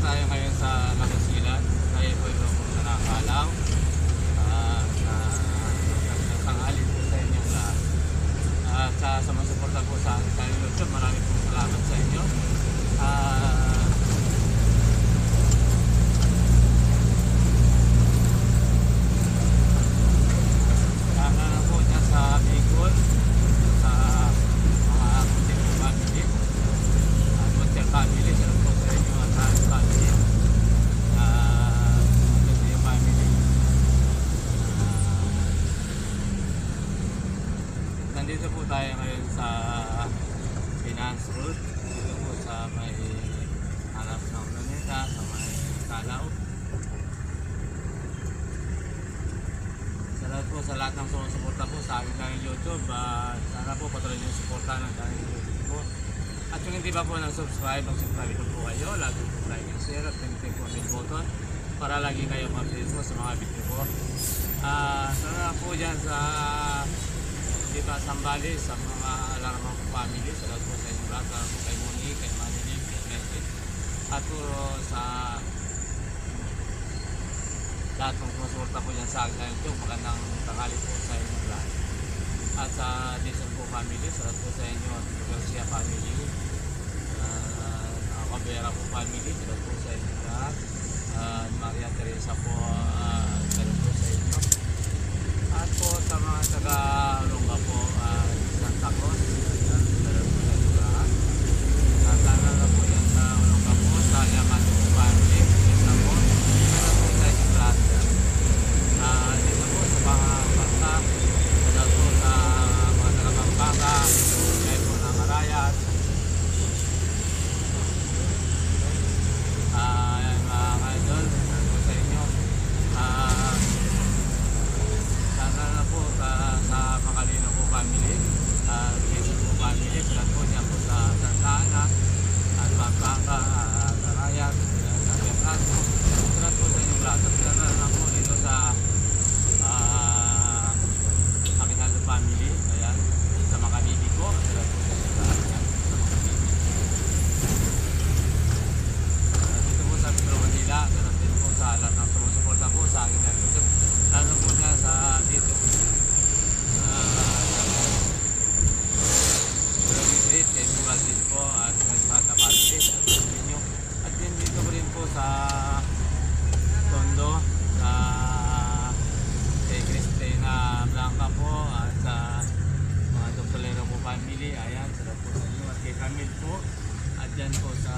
tayo ngayon sa Nakasilan. Tayo po yung sa Nakalaw. Tanghali po sa inyong lahat. At sa masuporta po sa aking YouTube, maraming po salamat sa inyo. Sana na po dyan sa Bicol, sa mga kunting po family. At kunting family, salamat po sa inyo at sa aming family. Kunting family. Nandito po tayo ngayon sa Finance Road. Dito po sa may harap ng Luneta, sa may Kalaw. Salamat po sa lahat ng sumusuporta po sa aking channel YouTube. Sana po patuloy yung suporta ng channel YouTube po. At kung hindi pa po nag-subscribe, mag-subscribe po kayo. Lagi po like and share at pinipin po ang bell button para lagi kayo ma-update po sa mga video ko. Sana po dyan sa dito sa Sambales, sa mga alarmang family. Salamat po sa inyo lahat. Salamat po kay Moni, kay Madeline, kay Messi. At po sa lahat ng sumusuporta po dyan sa akin ito. Magandang tanghali po sa inyo lahat. At sa Dizon po family, salamat po sa inyo. At Garcia family, Cabera po family, salamat po sa inyo lahat. Maria Teresa po, salamat po sa inyo. At po sa mga taga-Olonga po, Santa Cruz, salamat po sa inyo lahat. At sana na po yan sa Olonga po, sa Yamato po family, salamat po sa inyo lahat. Dito po sa mga bangka, salamat po sa mga taga-Pampanga, kahit po ng Arayat. Ayan mga ka-idol, salamat po sa inyo. Sana na po sa Makalino po family, Quezon po family, salamat po dyan po sa Santa Ana, at Pampanga, at Arayat, sa Biakan. Salamat po sa inyong lahat. At sana na po dito sa Akinaldo family, ayan, sa Makabibig po, salamat po sa inyong lahat yan, sa Makabibig. Dito po sa Metro Manila, salamat din po sa lahat ng sumusuporta po sa akin dahil po lalo po niya sa dito Street, kay Mugadis po at sa family at din dito po rin po sa Tondo, sa kay Cristina Blanca po at sa mga Doctolero po family, ayan, salamat po sa inyo at kay Camille po at dyan po sa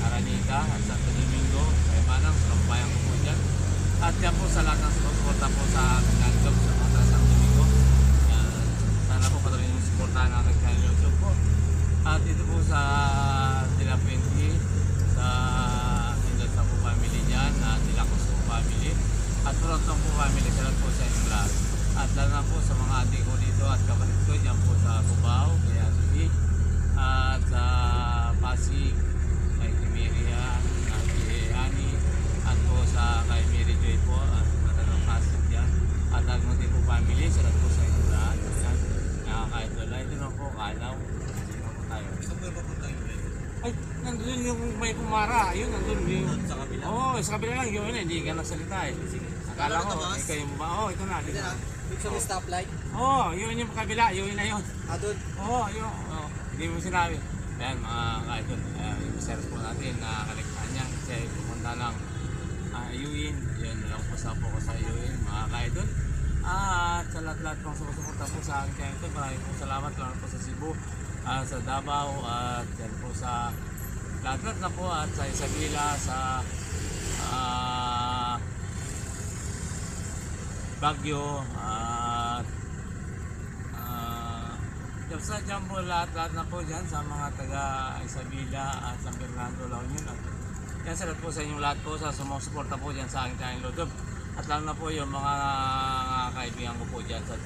Aranita at Santo Domingo, kay Manang, sa Kampayan ko po dyan. At yan po sa lahat ng suporta po sa aking job sa mga Santo Domingo. Sana po patuloy yung suportahan ng aking YouTube po. At dito po sa Dila Puente, sa Mendoza po family dyan, at Dilacos po family, at Toronto po family, salamat po sa inyong lahat. At lalo na po sa mga ate ko dito at kapatid ko dyan po sa Cubao, kay Ate, at sa Pasig, kay Kimiria, kay Ani, at po sa kay Mary Joy po, at matanong Pasig dyan, at Agnote po family, salamat po sa inyong lahat. Ayan, nakaka-idol. Ito na po, Kalaw. Dito na po tayo. Saan ba yung tayo ulit? Ay, nandun yung may Pumara, yun, nandun yung... Sa kabila? Oo, sa kabila lang, yun na, hindi ka nagsalita eh. Akala ko, ikaw yung ba? Oo, ito na, dito na. Dito sa stoplight? Oo, yun yung kabila, yun na yun. Doon? Oo, yun. Oo, hindi mo sinabi. Ayan, mga ka-idol, yung service po natin na kaligtaan niya. Siya ay pumunta ng Ayuin. Yun lang po sa po ko sa Ayuin, mga ka-idol. At sa lahat-lahat pong sumusuporta po sa akin kayo ito, maraming po salamat lang po sa Cebu, sa Davao, at yan po sa lahat-lahat na po, at sa Isabela, sa Baguio, at sa Jumbo, lahat-lahat na po dyan sa mga taga Isabela at San Fernando, La Union. At yan, salamat po sa inyong lahat po sa sumusuporta po dyan sa aking channel YouTube. At lalo na po yung mga kaibigan ko po dyan sa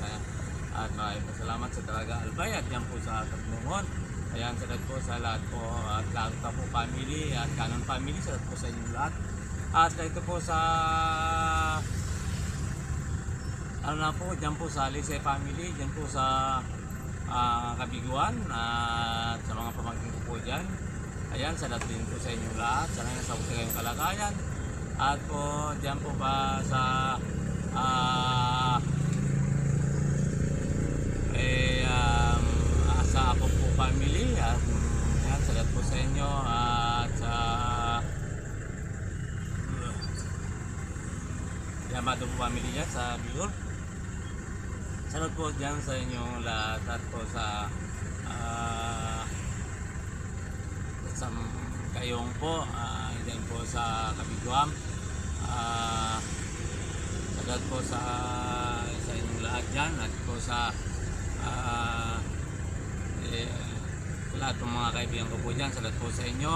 at maraming po salamat sa Talaga Albay at yan po sa Taglungon. Ayan, salamat po sa lahat po at lahat po family at Canon family, salamat po sa inyong lahat. At ito po sa ano na po, dyan po sa Lise family, dyan po sa kabiguan at sa mga pamangkin ko po dyan. Ayan, salamat din po sa inyong lahat. Sana nasa buti kayong kalagayan. At po, dyan po ba sa sa ako po family. At ayan, salamat po sa inyo. At sa Yamado po family dyan sa Bicol. Salamat po dyan sa inyong lahat. At po sa kayong po dyan po sa Kabiguam. Salamat po sa inyong lahat dyan. At po sa lahat ng mga kaibigan ko po dyan. Salamat po sa inyo.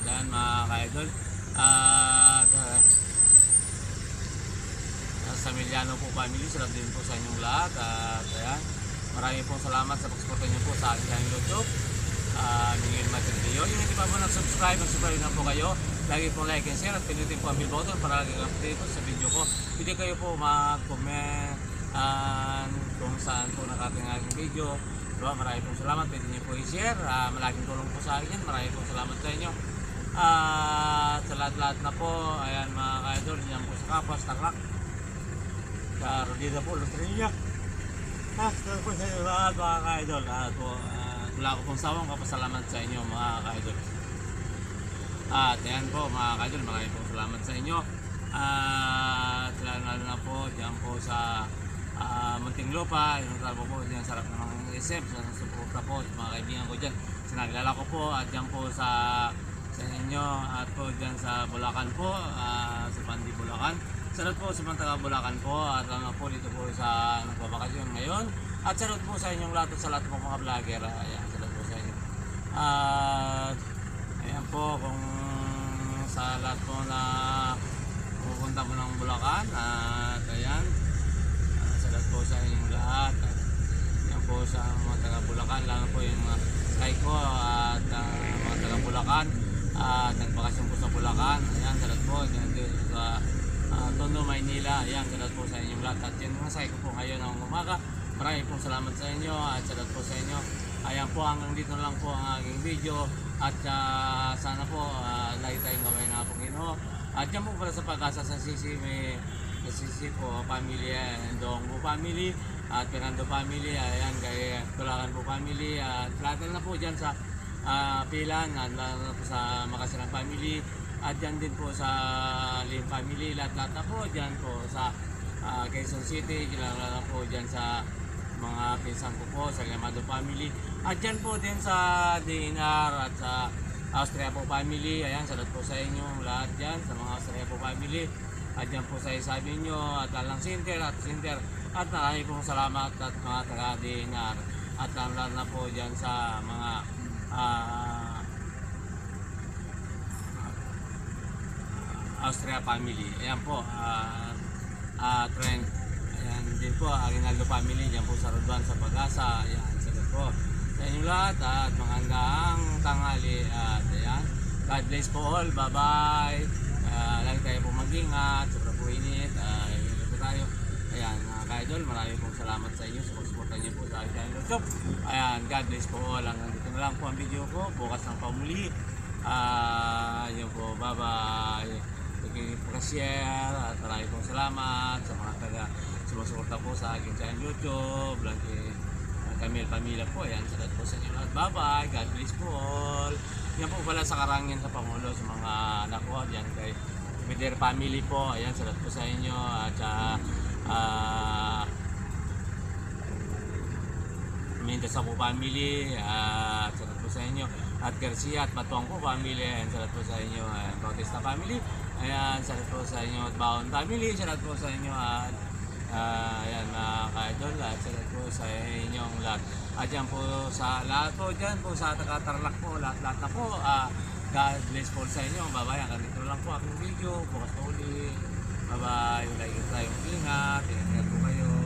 Dyan mga ka-idol. Sa Miliano po family, salamat din po sa inyong lahat. At ayan, maraming pong salamat sa pagsuporta niyo po sa aking YouTube. Miguel Matrillo. Yung hindi pa po nag-subscribe, mag-subscribe na po kayo. Lagi po like and share at pinutin po ang bell button para lagi update po sa video ko. Pwede kayo po mag-comment kung saan po nakating aking video. Diba? Maraming pong salamat. Pwede niyo po i-share. Malaking tulong po sa akin. Maraming pong salamat sa inyo. Sa lahat-lahat na po, ayan mga ka-idol, yan po sa Kapas, Tarlac. Sa Rodida po, Lutrilla. Salamat po sa inyo lahat mga ka-idol. Wala ko pong sawang kapasalamat sa inyo mga ka-idol. At ayan po mga ka-idol, maraming pong salamat sa inyo. At lalo na po dyan po sa Muntinlupa, yung trabaho po dyan, sarap namang isip, sa suporta po sa mga kaibigan ko dyan. Sinaglala ko po at dyan po sa inyo at po dyan sa Bulacan po, sa Pandi Bulacan. Salamat po sa mga taga Bulacan po at lalo po dito po sa nagbabakasyon ngayon. At salamat po sa inyong lahat at sa lahat po mga vlogger. Ayan, salamat po sa inyo. Ayan po, kung sa lahat po na pupunta po ng Bulacan. At ayan, salamat po sa inyong lahat. At ayan po sa mga taga Bulacan, lalo po yung mga Skyco at mga taga Bulacan. At nagbakasyon po sa Bulacan. Ayan, salamat po. Ayan din sa Tondo, Maynila. Ayan, salamat po sa inyong lahat. At yun mga Skyco po ngayon ng umaga. Maraming pong salamat sa inyo at salamat po sa inyo. Ayan po, hanggang dito lang po ang aking video. At sana po lagi tayong gawin na Panginoon. At yan po pala sa Pag-asa sa Sisi, may Sisi po family, Endong po family, at Fernando family, ayan kay Tulakan po family, at lahat na po dyan sa Pilan, at lahat na po sa Makasilang family, at dyan din po sa Lim family, lahat na po dyan po sa Quezon City, lahat na po dyan sa mga pinsan ko po sa Yamado family, at dyan po din sa Dinar at sa Austria po family. Ayan, salamat po sa inyo lahat dyan sa mga Austria po family, at dyan po sa isabi nyo at Alang Sinter at Sinter, at maraming pong salamat at mga taga Dinar, at lahat na po dyan sa mga Austria family. Ayan po, Trent. Ayan din po, Aguinaldo family, dyan po sa Roduan sa Pag-asa. Ayan, salamat po sa inyo lahat at magandang tanghali. At ayan, God bless po all. Bye bye. Lagi tayo po mag-ingat. Sobra po init. Ingat po tayo. Ayan, mga ka-idol, maraming pong salamat sa inyo sa pag-suporta niyo po sa aking YouTube. Ayan, God bless po all. Hanggang dito na lang po ang video ko. Bukas ng pamuli. Yun po, bye bye. Pagkikinig po ka-share at maraming pong salamat sa mga taga sumusuporta po sa aking channel YouTube. Lagi Camille Pamila po. Ayan, salamat po sa inyo lahat. Bye bye. God bless po all. Yan po pala sa Karangin sa Pangulo sa mga anak ko. Diyan kay Mider family po. Ayan, salamat po sa inyo. At Mendes po family. Salamat po sa inyo. At Garcia at Matuang po family. Ayan, salamat po sa inyo. Bautista family. Ayan, salamat po sa inyo. At Baon family. Salamat po sa inyo. At ayan mga ka-idol, at salamat po sa inyong lahat. At yan po sa lahat po dyan po sa Tarlac po, lahat na po. God bless po sa inyo. Bye bye. Hanggang dito lang po aking video. Bukas po ulit. Bye bye. Like tayo, ingat. Ingat po kayo.